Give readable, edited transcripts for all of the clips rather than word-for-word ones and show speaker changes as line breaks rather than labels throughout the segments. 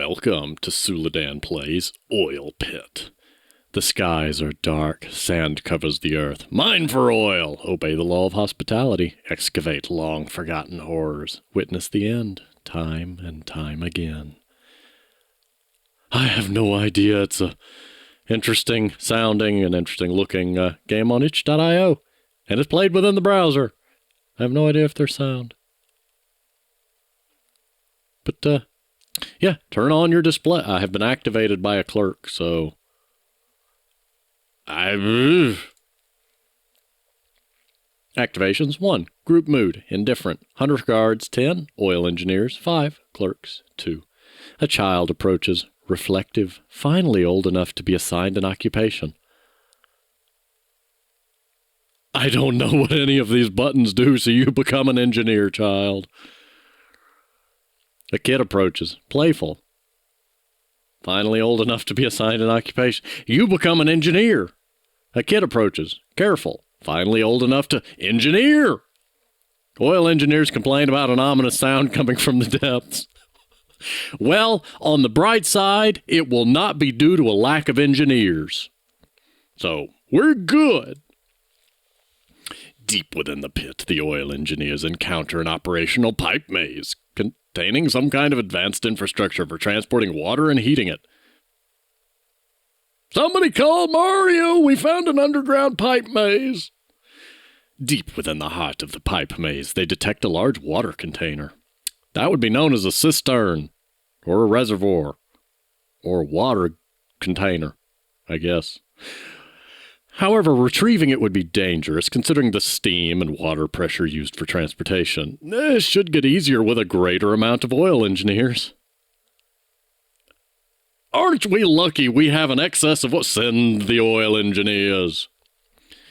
Welcome to Suladan Play's Oil Pit. The skies are dark, sand covers the earth. Mine for oil! Obey the law of hospitality. Excavate long-forgotten horrors. Witness the end, time and time again. I have no idea. It's a interesting sounding and interesting looking game on itch.io. And it's played within the browser. I have no idea if there's sound. But, yeah, turn on your display. I have been activated by a clerk, so... Activations 1. Group mood, indifferent. Hunter guards 10. Oil engineers 5. Clerks 2. A child approaches, reflective, finally old enough to be assigned an occupation. I don't know what any of these buttons do, so you become an engineer, child. A kid approaches, playful. Finally old enough to be assigned an occupation. You become an engineer. A kid approaches, careful. Finally old enough to engineer. Oil engineers complain about an ominous sound coming from the depths. Well, on the bright side, it will not be due to a lack of engineers. So, we're good. Deep within the pit, the oil engineers encounter an operational pipe maze containing some kind of advanced infrastructure for transporting water and heating it. Somebody call Mario! We found an underground pipe maze! Deep within the heart of the pipe maze, they detect a large water container. That would be known as a cistern, or a reservoir, or a water container, I guess. However, retrieving it would be dangerous, considering the steam and water pressure used for transportation. This should get easier with a greater amount of oil engineers. Aren't we lucky we have an excess of what? Send the oil engineers.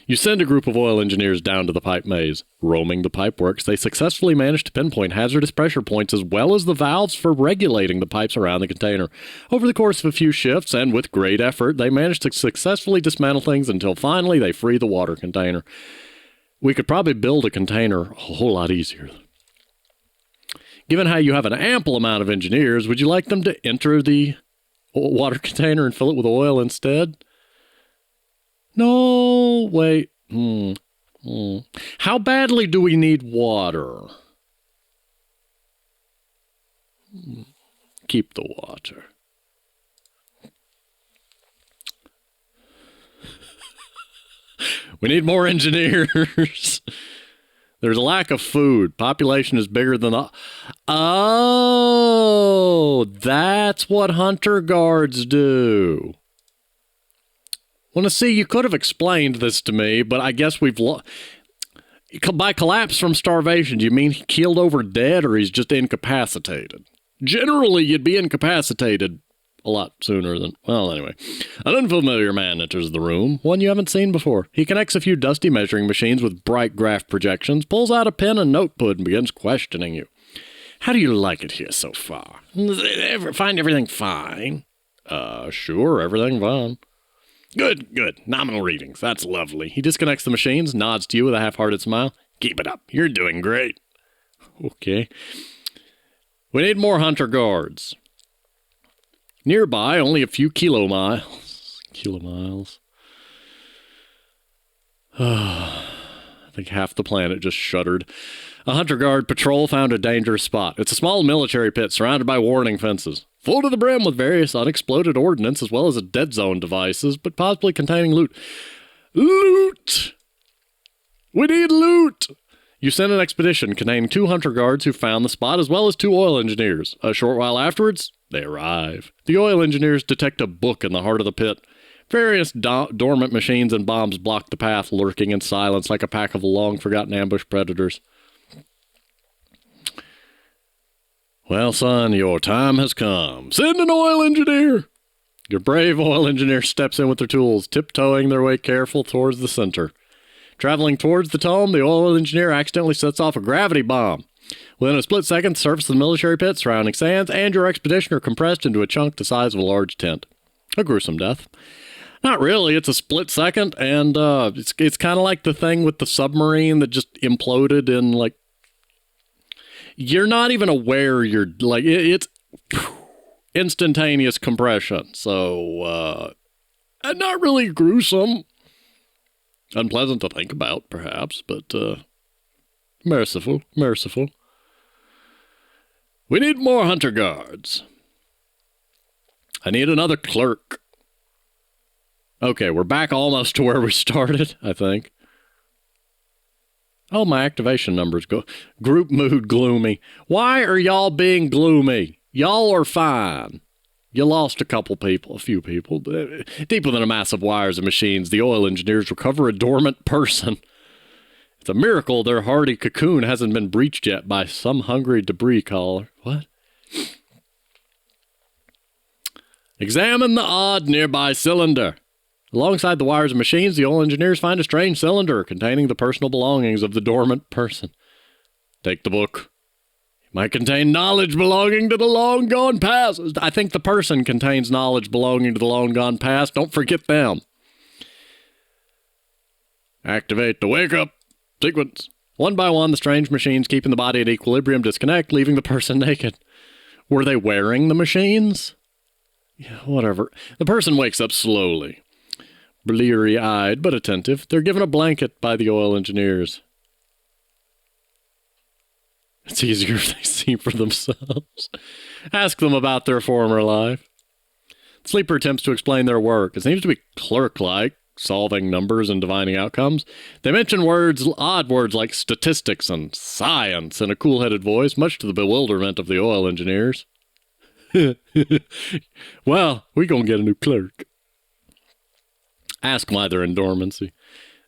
You send a group of oil engineers down to the pipe maze. Roaming the pipeworks, they successfully manage to pinpoint hazardous pressure points as well as the valves for regulating the pipes around the container. Over the course of a few shifts, and with great effort, they manage to successfully dismantle things until finally they free the water container. We could probably build a container a whole lot easier. Given how you have an ample amount of engineers, would you like them to enter the water container and fill it with oil instead? No, wait. How badly do we need water? Keep the water. We need more engineers. There's a lack of food. Population is bigger than the... Oh, that's what hunter guards do. Well, now, see, you could have explained this to me, but I guess we've... By collapse from starvation, do you mean he keeled over dead or he's just incapacitated? Generally, you'd be incapacitated a lot sooner than... Well, anyway. An unfamiliar man enters the room, one you haven't seen before. He connects a few dusty measuring machines with bright graph projections, pulls out a pen and notebook, and begins questioning you. How do you like it here so far? Find everything fine? Sure, everything fine. Good, good. Nominal readings. That's lovely. He disconnects the machines, nods to you with a half-hearted smile. Keep it up. You're doing great. Okay. We need more hunter guards. Nearby, only a few kilomiles. I think half the planet just shuddered. A hunter guard patrol found a dangerous spot. It's a small military pit surrounded by warning fences. Full to the brim with various unexploded ordnance as well as dead zone devices, but possibly containing loot. Loot! We need loot! You send an expedition containing 2 hunter guards who found the spot as well as 2 oil engineers. A short while afterwards, they arrive. The oil engineers detect a book in the heart of the pit. Various dormant machines and bombs block the path, lurking in silence like a pack of long-forgotten ambush predators. Well, son, your time has come. Send an oil engineer! Your brave oil engineer steps in with their tools, tiptoeing their way careful towards the center. Traveling towards the tome, the oil engineer accidentally sets off a gravity bomb. Within a split second, the surface of the military pit, surrounding sands, and your expedition are compressed into a chunk the size of a large tent. A gruesome death. Not really, it's a split second, and it's kind of like the thing with the submarine that just imploded in, like... You're not even aware you're, like, it's... instantaneous compression. So, not really gruesome. Unpleasant to think about, perhaps, but merciful. We need more hunter guards. I need another clerk. Okay, we're back almost to where we started, I think. Oh, my activation numbers go. Group mood gloomy. Why are y'all being gloomy? Y'all are fine. You lost a few people. Deep within a mass of wires and machines, the oil engineers recover a dormant person. It's a miracle their hardy cocoon hasn't been breached yet by some hungry debris caller. What? Examine the odd nearby cylinder. Alongside the wires and machines, the oil engineers find a strange cylinder containing the personal belongings of the dormant person. Take the book. It might contain knowledge belonging to the long-gone past. I think the person contains knowledge belonging to the long-gone past. Don't forget them. Activate the wake-up sequence. One by one, the strange machines keeping the body at equilibrium disconnect, leaving the person naked. Were they wearing the machines? Yeah, whatever. The person wakes up slowly. Bleary-eyed but attentive, they're given a blanket by the oil engineers. It's easier if they see for themselves. Ask them about their former life. The sleeper attempts to explain their work. It seems to be clerk-like, solving numbers and divining outcomes. They mention odd words like statistics and science in a cool-headed voice, much to the bewilderment of the oil engineers. Well, we gonna get a new clerk. Ask why they're in dormancy.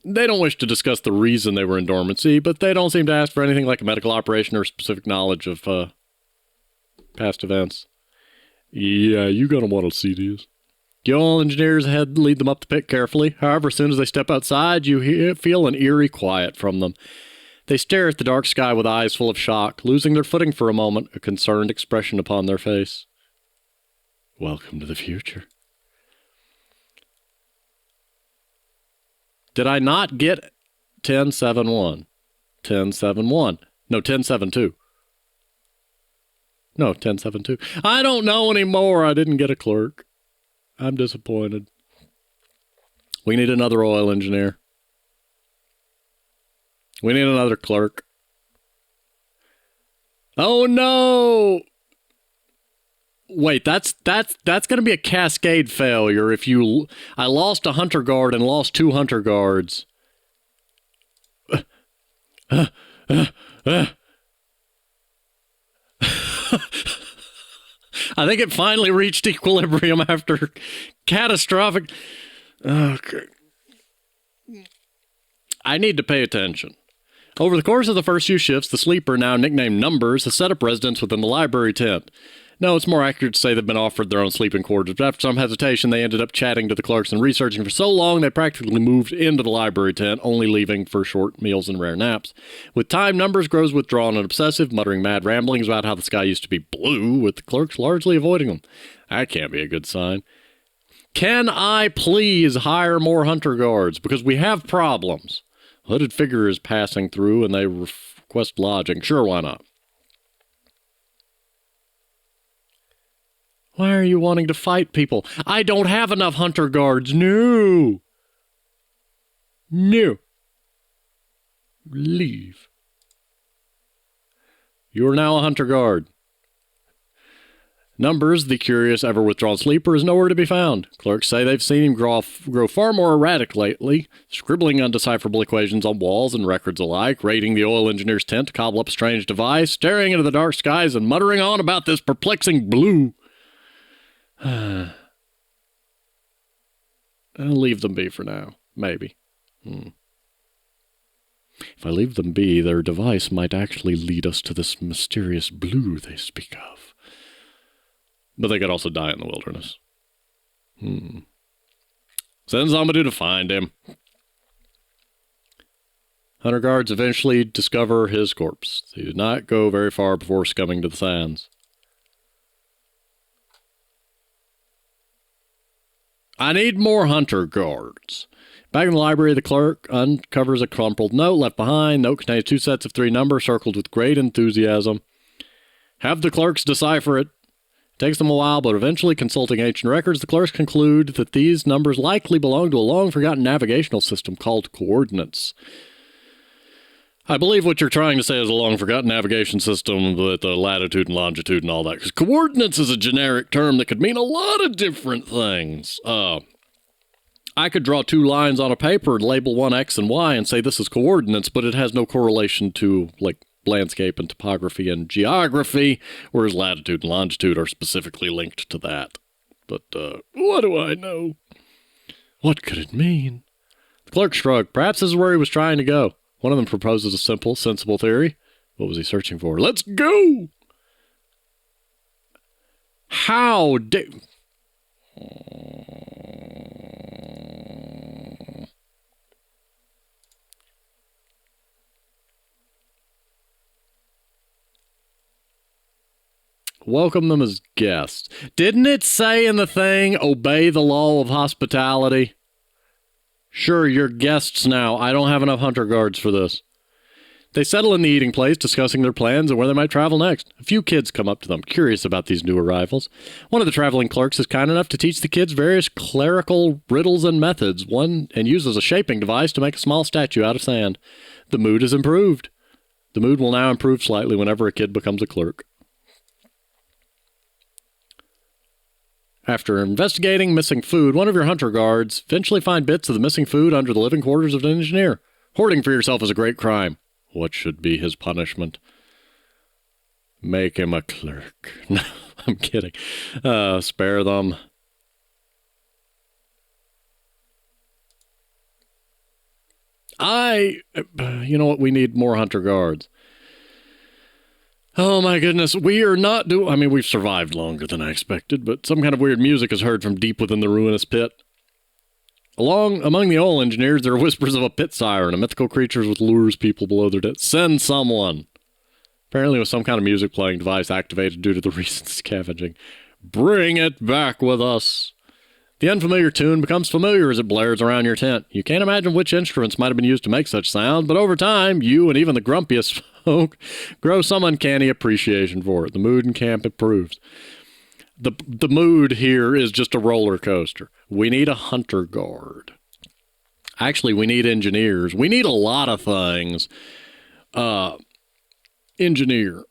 They don't wish to discuss the reason they were in dormancy, but they don't seem to ask for anything like a medical operation or specific knowledge of past events. Yeah, you're going to want to see these. The oil engineers lead them up the pit carefully. However, as soon as they step outside, you feel an eerie quiet from them. They stare at the dark sky with eyes full of shock, losing their footing for a moment, a concerned expression upon their face. Welcome to the future. Did I not get 1071? 1071. No, 1072. No, 1072. I don't know anymore. I didn't get a clerk. I'm disappointed. We need another oil engineer. We need another clerk. Oh no! Wait, that's going to be a cascade failure if you... I lost a hunter guard and lost 2 hunter guards. I think it finally reached equilibrium after catastrophic... Okay. I need to pay attention. Over the course of the first few shifts, the sleeper, now nicknamed Numbers, has set up residence within the library tent. No, it's more accurate to say they've been offered their own sleeping quarters, but after some hesitation, they ended up chatting to the clerks and researching for so long they practically moved into the library tent, only leaving for short meals and rare naps. With time, Numbers grows withdrawn and obsessive, muttering mad ramblings about how the sky used to be blue, with the clerks largely avoiding them. That can't be a good sign. Can I please hire more hunter guards? Because we have problems. A hooded figure is passing through and they request lodging. Sure, why not? Why are you wanting to fight people? I don't have enough hunter guards. No. No. Leave. You are now a hunter guard. Numbers, the curious, ever-withdrawn sleeper, is nowhere to be found. Clerks say they've seen him grow far more erratic lately, scribbling undecipherable equations on walls and records alike, raiding the oil engineer's tent to cobble up a strange device, staring into the dark skies and muttering on about this perplexing blue. I'll leave them be for now. Maybe. If I leave them be, their device might actually lead us to this mysterious blue they speak of. But they could also die in the wilderness. Send somebody to find him. Hunter guards eventually discover his corpse. He did not go very far before succumbing to the sands. I need more hunter guards. Back in the library, the clerk uncovers a crumpled note left behind. Note contains 2 sets of 3 numbers circled with great enthusiasm. Have the clerks decipher it. Takes them a while, but eventually, consulting ancient records, the clerks conclude that these numbers likely belong to a long-forgotten navigational system called coordinates. I believe what you're trying to say is a long-forgotten navigation system with the latitude and longitude and all that, because coordinates is a generic term that could mean a lot of different things. I could draw two lines on a paper and label one X and Y and say this is coordinates, but it has no correlation to, like, landscape and topography and geography, whereas latitude and longitude are specifically linked to that. But, what do I know? What could it mean? The clerk shrugged. Perhaps this is where he was trying to go. One of them proposes a simple, sensible theory. What was he searching for? Let's go! How do... Welcome them as guests. Didn't it say in the thing, obey the law of hospitality? Sure, you're guests now. I don't have enough hunter guards for this. They settle in the eating place, discussing their plans and where they might travel next. A few kids come up to them, curious about these new arrivals. One of the traveling clerks is kind enough to teach the kids various clerical riddles and methods, and uses a shaping device to make a small statue out of sand. The mood is improved. The mood will now improve slightly whenever a kid becomes a clerk. After investigating missing food, one of your hunter guards eventually find bits of the missing food under the living quarters of an engineer. Hoarding for yourself is a great crime. What should be his punishment? Make him a clerk. No, I'm kidding. Spare them. You know what? We need more hunter guards. Oh my goodness, we are not I mean, we've survived longer than I expected, but some kind of weird music is heard from deep within the ruinous pit. Among the oil engineers, there are whispers of a pit siren, a mythical creature with lures people below their dead. Send someone. Apparently with some kind of music playing device activated due to the recent scavenging. Bring it back with us. The unfamiliar tune becomes familiar as it blares around your tent. You can't imagine which instruments might have been used to make such sound, but over time, you and even the grumpiest folk grow some uncanny appreciation for it. The mood in camp improves. The mood here is just a roller coaster. We need a hunter guard. Actually, we need engineers. We need a lot of things. Engineer.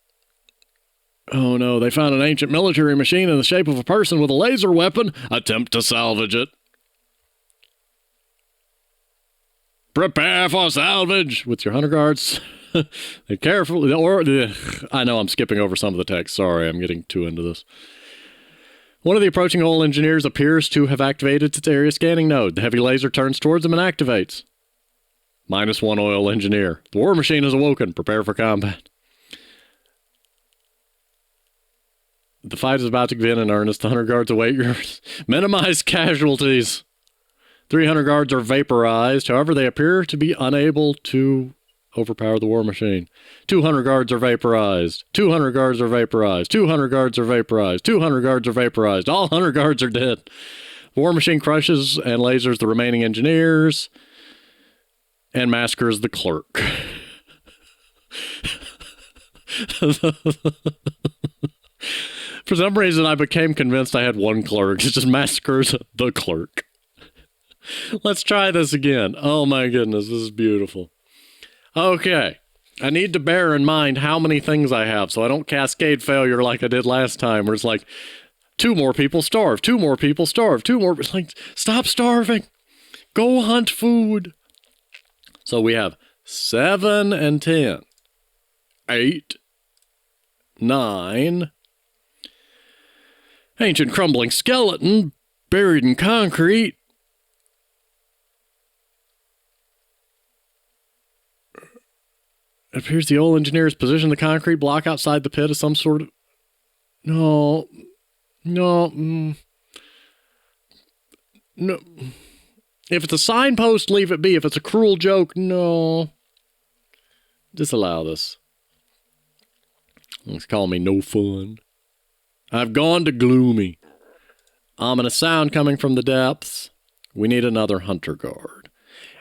Oh no, they found an ancient military machine in the shape of a person with a laser weapon. Attempt to salvage it. Prepare for salvage with your hunter guards. They carefully, I know I'm skipping over some of the text. Sorry, I'm getting too into this. One of the approaching oil engineers appears to have activated its area scanning node. The heavy laser turns towards him and activates. -1 oil engineer. The war machine has awoken. Prepare for combat. The fight is about to begin in earnest. The hunter guards await yours. Minimize casualties. 300 guards are vaporized. However, they appear to be unable to overpower the war machine. 200 guards are vaporized. 200 guards are vaporized. 200 guards are vaporized. 200 guards are vaporized. All 100 guards are dead. The war machine crushes and lasers the remaining engineers and massacres the clerk. For some reason, I became convinced I had one clerk. It just massacres the clerk. Let's try this again. Oh my goodness, this is beautiful. Okay, I need to bear in mind how many things I have so I don't cascade failure like I did last time, where it's like, 2 more people starve, 2 more people starve, 2 more... Like, stop starving. Go hunt food. So we have 7 and 10. 8, 9... Ancient crumbling skeleton, buried in concrete. It appears the old engineer has positioned the concrete block outside the pit as some sort of... No. If it's a signpost, leave it be. If it's a cruel joke, no. Disallow this. Let's call me no fun. I've gone to gloomy. Ominous sound coming from the depths. We need another hunter guard.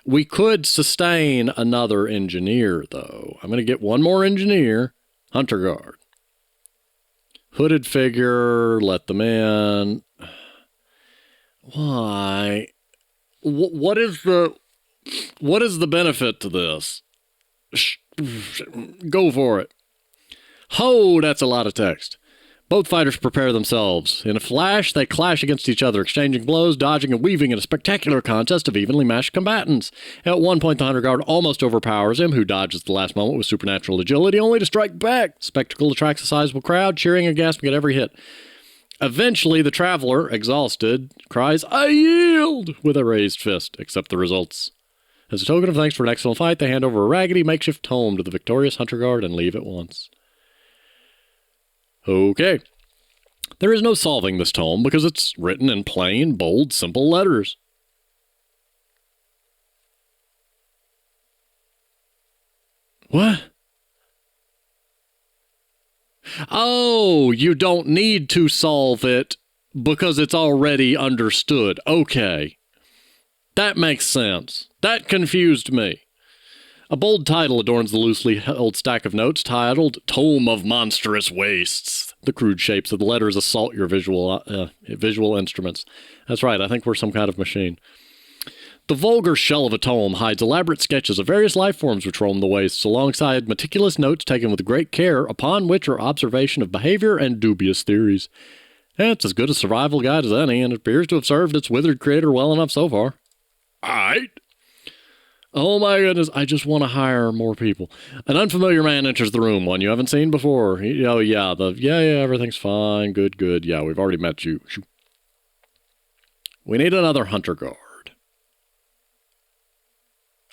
We could sustain another engineer, though. I'm going to get one more engineer. Hunter guard. Hooded figure, let them in. Why? What is the benefit to this? Go for it. Ho, that's a lot of text. Both fighters prepare themselves. In a flash, they clash against each other, exchanging blows, dodging, and weaving in a spectacular contest of evenly matched combatants. At one point, the Hunter Guard almost overpowers him, who dodges at the last moment with supernatural agility, only to strike back. Spectacle attracts a sizable crowd, cheering and gasping at every hit. Eventually, the Traveler, exhausted, cries, "I yield!" with a raised fist. Accept the results. As a token of thanks for an excellent fight, they hand over a raggedy makeshift tome to the victorious Hunter Guard and leave at once. Okay. There is no solving this tome because it's written in plain, bold, simple letters. What? Oh, you don't need to solve it because it's already understood. Okay. That makes sense. That confused me. A bold title adorns the loosely held stack of notes titled Tome of Monstrous Wastes. The crude shapes of the letters assault your visual instruments. That's right, I think we're some kind of machine. The vulgar shell of a tome hides elaborate sketches of various life forms which roam the wastes, alongside meticulous notes taken with great care, upon which are observation of behavior and dubious theories. It's as good a survival guide as any, and it appears to have served its withered creator well enough so far. Aight. Oh my goodness, I just want to hire more people. An unfamiliar man enters the room, one you haven't seen before. Everything's fine, good. Yeah, we've already met you. We need another Hunter Guard.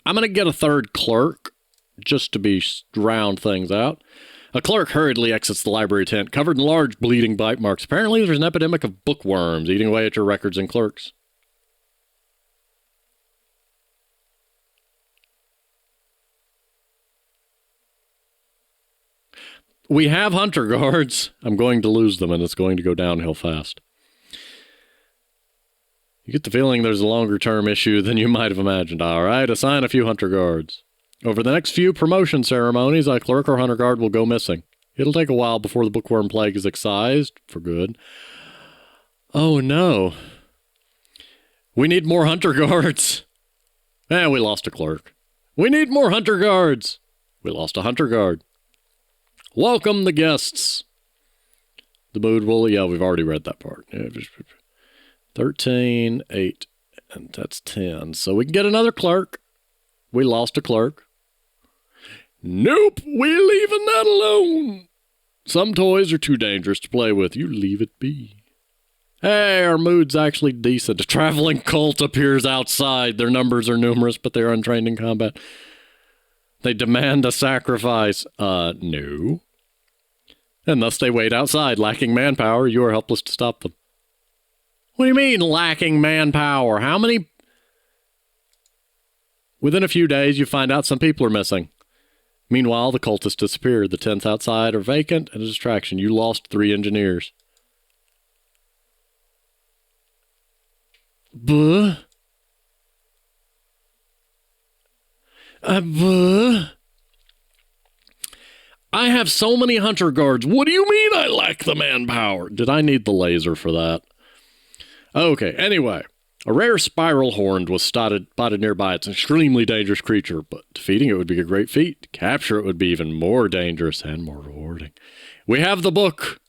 I'm going to get a third clerk, just to round things out. A clerk hurriedly exits the library tent, covered in large bleeding bite marks. Apparently there's an epidemic of bookworms eating away at your records and clerks. We have Hunter Guards. I'm going to lose them, and it's going to go downhill fast. You get the feeling there's a longer-term issue than you might have imagined. All right, assign a few Hunter Guards. Over the next few promotion ceremonies, a clerk or Hunter Guard will go missing. It'll take a while before the bookworm plague is excised, for good. Oh, no. We need more Hunter Guards. We lost a clerk. We need more Hunter Guards. We lost a Hunter Guard. Welcome the guests. The mood will... Yeah, we've already read that part. 13, 8, and that's 10. So we can get another clerk. We lost a clerk. Nope, we're leaving that alone. Some toys are too dangerous to play with. You leave it be. Hey, our mood's actually decent. A traveling cult appears outside. Their numbers are numerous, but they are untrained in combat. They demand a sacrifice. No. And thus they wait outside, lacking manpower. You are helpless to stop them. What do you mean, lacking manpower? How many... Within a few days, you find out some people are missing. Meanwhile, the cultists disappeared. The tents outside are vacant and a distraction. You lost 3 engineers. Buh. Buh. I have so many Hunter Guards. What do you mean I lack the manpower? Did I need the laser for that? Okay, anyway. A rare spiral horned was spotted nearby. It's an extremely dangerous creature, but defeating it would be a great feat. To capture it would be even more dangerous and more rewarding. We have the book.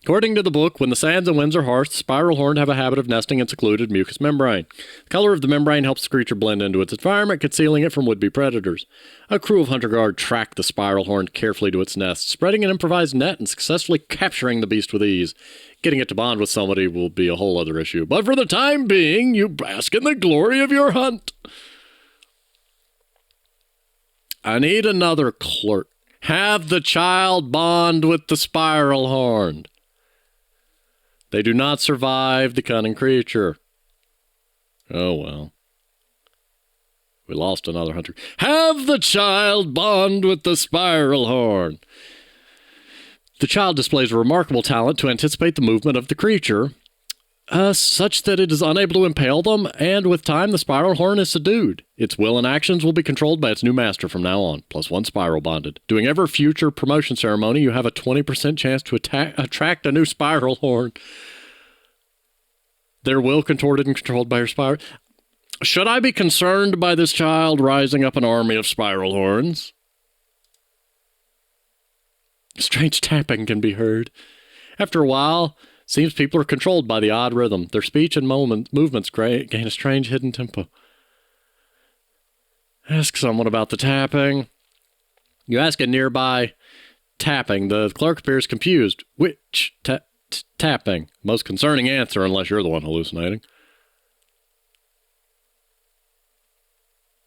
According to the book, when the sands and winds are harsh, the spiral horned have a habit of nesting in secluded mucous membrane. The color of the membrane helps the creature blend into its environment, concealing it from would-be predators. A crew of Hunter Guard track the spiral horned carefully to its nest, spreading an improvised net and successfully capturing the beast with ease. Getting it to bond with somebody will be a whole other issue, but for the time being, you bask in the glory of your hunt. I need another clerk. Have the child bond with the spiral horned. They do not survive the cunning creature. Oh, well. We lost another hunter. Have the child bond with the spiral horn. The child displays a remarkable talent to anticipate the movement of the creature. such that it is unable to impale them, and with time the spiral horn is subdued. Its will and actions will be controlled by its new master from now on, plus 1 spiral bonded. During every future promotion ceremony, you have a 20% chance to attract a new spiral horn. Their will contorted and controlled by your spiral. Should I be concerned by this child rising up an army of spiral horns? Strange tapping can be heard. After a while, seems people are controlled by the odd rhythm. Their speech and movements gain a strange hidden tempo. Ask someone about the tapping. You ask a nearby tapping. The clerk appears confused. Which tapping? Most concerning answer, unless you're the one hallucinating.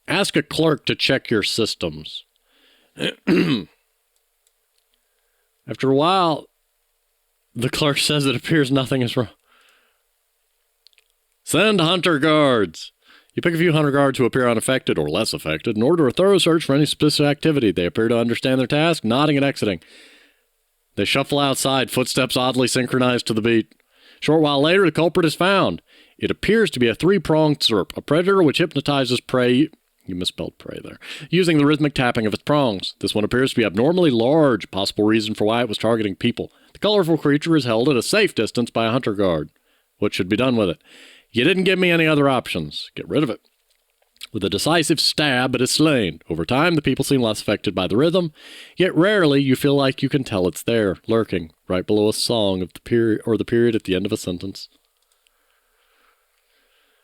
Ask a clerk to check your systems. After a while, the clerk says it appears nothing is wrong. Send hunter guards. You pick a few hunter guards who appear unaffected or less affected and order a thorough search for any specific activity. They appear to understand their task, nodding and exiting. They shuffle outside, footsteps oddly synchronized to the beat. A short while later, the culprit is found. It appears to be a 3-pronged serp, a predator which hypnotizes prey. You misspelled prey there. Using the rhythmic tapping of its prongs. This one appears to be abnormally large, possible reason for why it was targeting people. The colorful creature is held at a safe distance by a hunter guard. What should be done with it? You didn't give me any other options. Get rid of it. With a decisive stab, it is slain. Over time, the people seem less affected by the rhythm, yet rarely you feel like you can tell it's there, lurking, right below a song of the period or the period at the end of a sentence.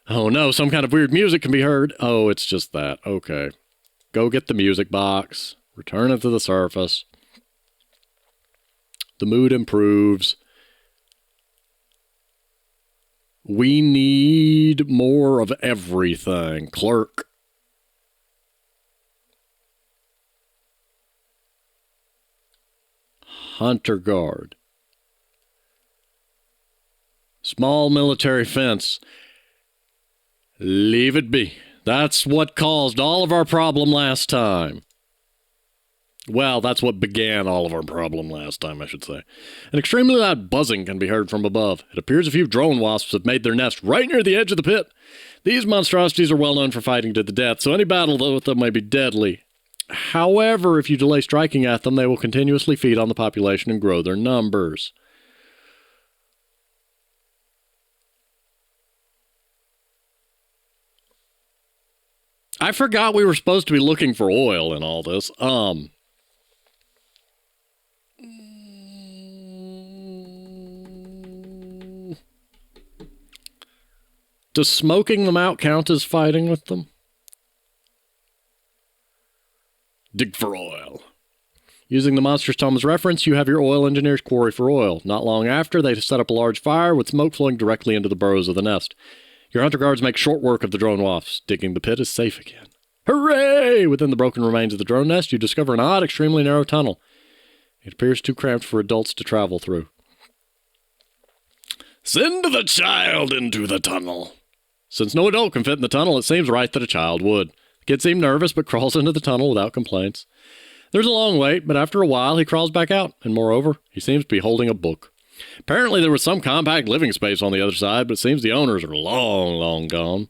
Oh no, some kind of weird music can be heard. Oh, it's just that. Okay. Go get the music box. Return it to the surface. The mood improves. We need more of everything. Clerk. Hunter guard. Small military fence. Leave it be. That's what caused all of our problem last time. Well, that's what began all of our problem last time, I should say. An extremely loud buzzing can be heard from above. It appears a few drone wasps have made their nest right near the edge of the pit. These monstrosities are well known for fighting to the death, so any battle with them may be deadly. However, if you delay striking at them, they will continuously feed on the population and grow their numbers. I forgot we were supposed to be looking for oil in all this. Does smoking them out count as fighting with them? Dig for oil. Using the monster's tome as reference, you have your oil engineers quarry for oil. Not long after, they set up a large fire with smoke flowing directly into the burrows of the nest. Your hunter guards make short work of the drone wasps. Digging the pit is safe again. Hooray! Within the broken remains of the drone nest, you discover an odd, extremely narrow tunnel. It appears too cramped for adults to travel through. Send the child into the tunnel. Since no adult can fit in the tunnel, it seems right that a child would. The kid seems nervous, but crawls into the tunnel without complaints. There's a long wait, but after a while, he crawls back out, and moreover, he seems to be holding a book. Apparently, there was some compact living space on the other side, but it seems the owners are long, long gone.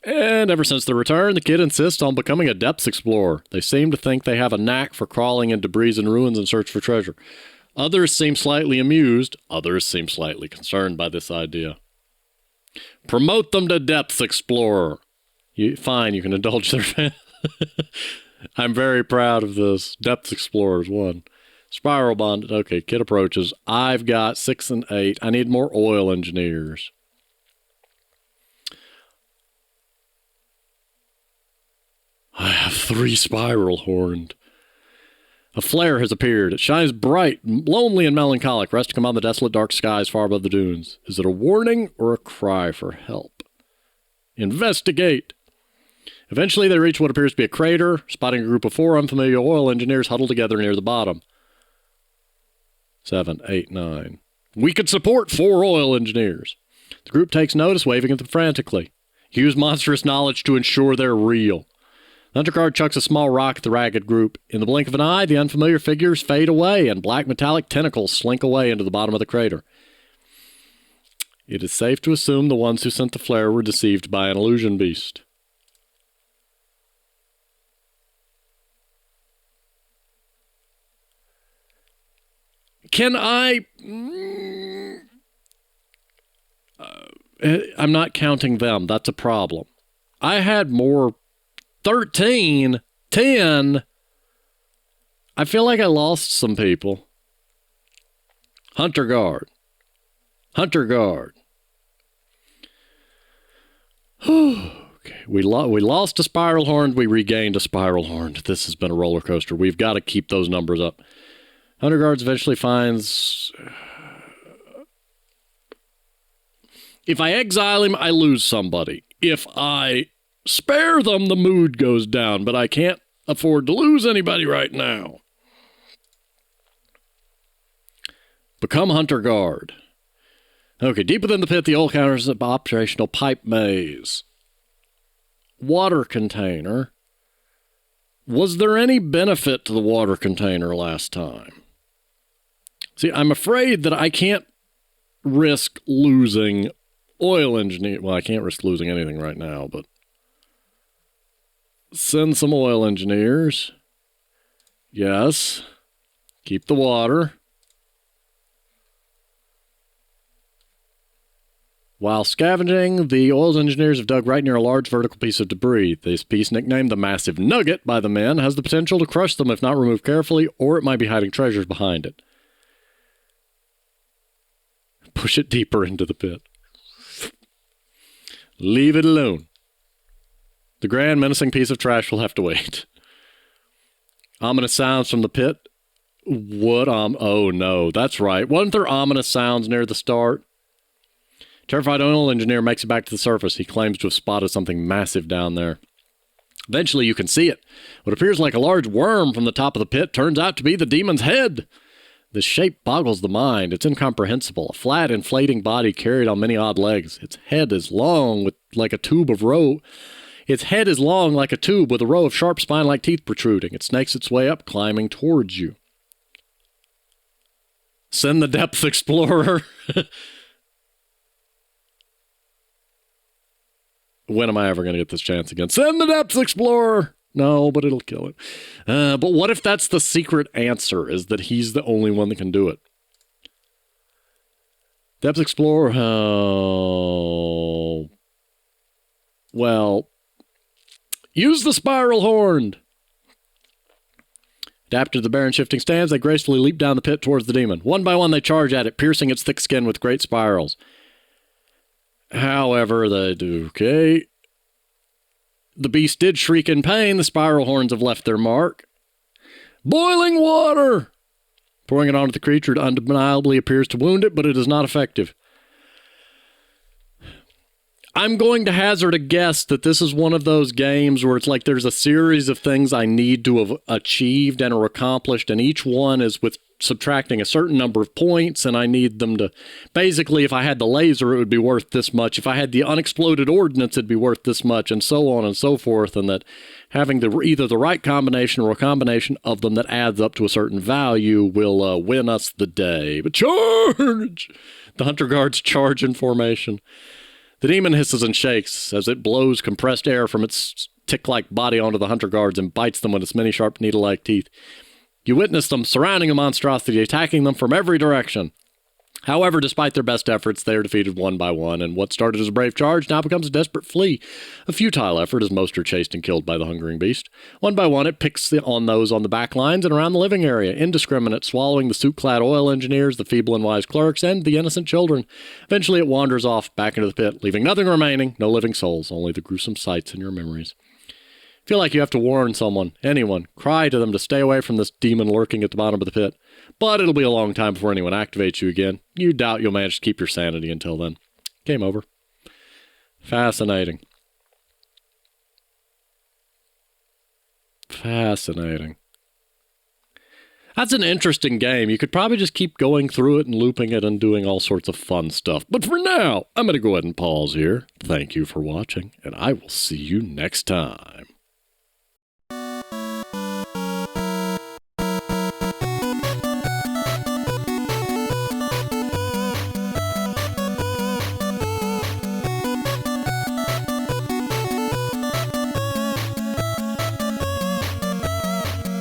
And ever since their return, the kid insists on becoming a depths explorer. They seem to think they have a knack for crawling in debris and ruins in search for treasure. Others seem slightly amused. Others seem slightly concerned by this idea. Promote them to depths explorer. Fine, you can indulge their fan. I'm very proud of this. Depths explorers 1. Spiral bonded. Okay, kid approaches. I've got 6 and 8. I need more oil engineers. I have 3 spiral horned. A flare has appeared. It shines bright, lonely, and melancholic, resting upon the desolate dark skies far above the dunes. Is it a warning or a cry for help? Investigate! Eventually, they reach what appears to be a crater, spotting a group of 4 unfamiliar oil engineers huddled together near the bottom. 7, 8, 9. We could support 4 oil engineers. The group takes notice, waving at them frantically. Use monstrous knowledge to ensure they're real. The hunter guard chucks a small rock at the ragged group. In the blink of an eye, the unfamiliar figures fade away, and black metallic tentacles slink away into the bottom of the crater. It is safe to assume the ones who sent the flare were deceived by an illusion beast. Can I... I'm not counting them. That's a problem. I had more. 13, 10. I feel like I lost some people. Hunter Guard. Hunter Guard. Okay, we lost a Spiral Horned. We regained a Spiral Horned. This has been a roller coaster. We've got to keep those numbers up. Hunter Guards eventually finds... If I exile him, I lose somebody. If I spare them, the mood goes down, but I can't afford to lose anybody right now. Become Hunter Guard. Okay, deep within the pit, the old counter is an operational pipe maze. Water container. Was there any benefit to the water container last time? See, I'm afraid that I can't risk losing oil engineer. Well, I can't risk losing anything right now, but send some oil engineers. Yes. Keep the water. While scavenging, the oil engineers have dug right near a large vertical piece of debris. This piece, nicknamed the Massive Nugget by the men, has the potential to crush them if not removed carefully, or it might be hiding treasures behind it. Push it deeper into the pit. Leave it alone. The grand menacing piece of trash will have to wait. Ominous sounds from the pit. What? Oh no, that's right. Wasn't there ominous sounds near the start? Terrified oil engineer makes it back to the surface. He claims to have spotted something massive down there. Eventually you can see it. What appears like a large worm from the top of the pit turns out to be the demon's head. This shape boggles the mind. It's incomprehensible. A flat, inflating body carried on many odd legs. Its head is long like a tube with a row of sharp spine-like teeth protruding. It snakes its way up, climbing towards you. Send the depth explorer. When am I ever going to get this chance again? Send the depth explorer. No, but it'll kill it. But what if that's the secret answer, is that he's the only one that can do it? Depth Explorer, oh... Well, use the Spiral Horned. Adapted to the barren shifting stands, they gracefully leap down the pit towards the demon. One by one, they charge at it, piercing its thick skin with great spirals. However, they do, okay... The beast did shriek in pain. The spiral horns have left their mark. Boiling water! Pouring it onto the creature, it undeniably appears to wound it, but it is not effective. I'm going to hazard a guess that this is one of those games where it's like there's a series of things I need to have achieved and are accomplished, and each one is with subtracting a certain number of points, and I need them to... Basically, if I had the laser, it would be worth this much. If I had the unexploded ordnance, it'd be worth this much, and so on and so forth, and that having either the right combination or a combination of them that adds up to a certain value will win us the day. But charge! The Hunter Guards charge in formation. The demon hisses and shakes as it blows compressed air from its tick-like body onto the Hunter Guards and bites them with its many sharp needle-like teeth. You witness them surrounding the monstrosity, attacking them from every direction. However, despite their best efforts, they are defeated one by one, and what started as a brave charge now becomes a desperate flee. A futile effort as most are chased and killed by the hungering beast. One by one, it picks on those on the back lines and around the living area, indiscriminate, swallowing the suit-clad oil engineers, the feeble and wise clerks, and the innocent children. Eventually, it wanders off back into the pit, leaving nothing remaining, no living souls, only the gruesome sights in your memories. Feel like you have to warn someone, anyone, cry to them to stay away from this demon lurking at the bottom of the pit. But it'll be a long time before anyone activates you again. You doubt you'll manage to keep your sanity until then. Game over. Fascinating. Fascinating. That's an interesting game. You could probably just keep going through it and looping it and doing all sorts of fun stuff. But for now, I'm going to go ahead and pause here. Thank you for watching, and I will see you next time.